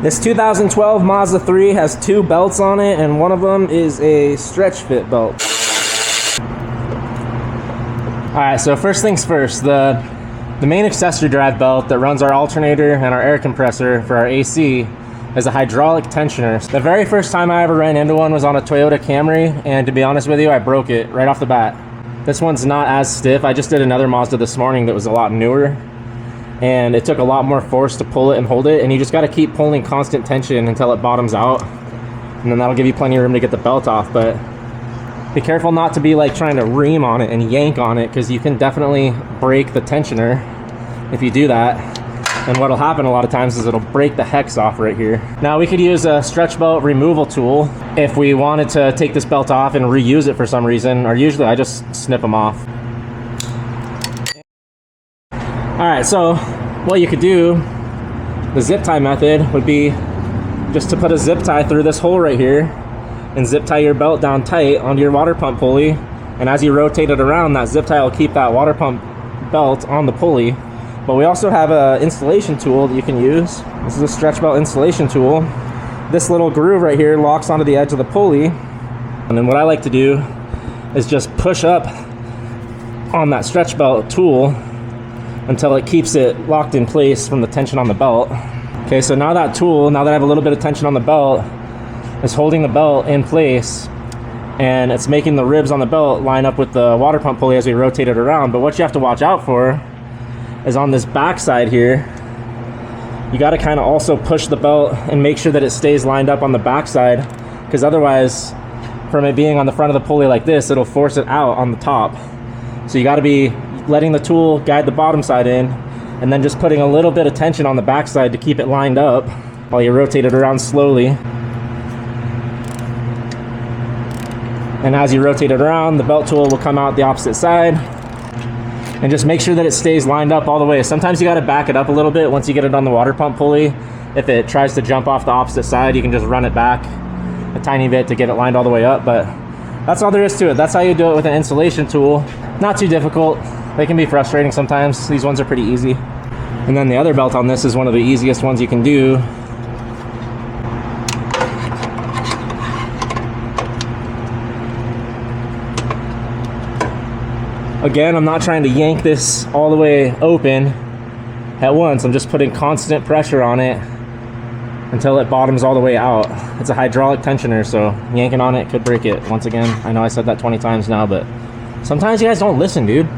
This 2012 Mazda 3 has 2 belts on it, and one of them is a stretch fit belt. Alright, so first things first, the main accessory drive belt that runs our alternator and our air compressor for our AC is a hydraulic tensioner. The very first time I ever ran into one was on a Toyota Camry, and to be honest with you, I broke it right off the bat. This one's not as stiff. I just did another Mazda this morning that was a lot newer, and it took a lot more force to pull it and hold it, and you just got to keep pulling constant tension until it bottoms out, and then that'll give you plenty of room to get the belt off. But be careful not to be like trying to ream on it and yank on it, because you can definitely break the tensioner if you do that. And what'll happen a lot of times is it'll break the hex off right here. Now we could use a stretch belt removal tool if we wanted to take this belt off and reuse it for some reason, or usually I just snip them off. Alright, so what you could do, the zip tie method, would be just to put a zip tie through this hole right here and zip tie your belt down tight onto your water pump pulley, and as you rotate it around, that zip tie will keep that water pump belt on the pulley. But we also have an installation tool that you can use. This is a stretch belt installation tool. This little groove right here locks onto the edge of the pulley, and then what I like to do is just push up on that stretch belt tool until it keeps it locked in place from the tension on the belt. Okay, so now that tool, now that I have a little bit of tension on the belt, is holding the belt in place, and it's making the ribs on the belt line up with the water pump pulley as we rotate it around. But what you have to watch out for is on this back side here, you got to kind of also push the belt and make sure that it stays lined up on the back side, because otherwise, from it being on the front of the pulley like this, it'll force it out on the top. So you got to be letting the tool guide the bottom side in, and then just putting a little bit of tension on the back side to keep it lined up while you rotate it around slowly. And as you rotate it around, the belt tool will come out the opposite side, and just make sure that it stays lined up all the way. Sometimes you got to back it up a little bit once you get it on the water pump pulley. If it tries to jump off the opposite side, you can just run it back a tiny bit to get it lined all the way up. But that's all there is to it. That's how you do it with an installation tool. Not too difficult. They can be frustrating sometimes. These ones are pretty easy. And then the other belt on this is one of the easiest ones you can do. Again, I'm not trying to yank this all the way open at once. I'm just putting constant pressure on it until it bottoms all the way out. It's a hydraulic tensioner, so yanking on it could break it. Once again, I know I said that 20 times now, but sometimes you guys don't listen, dude.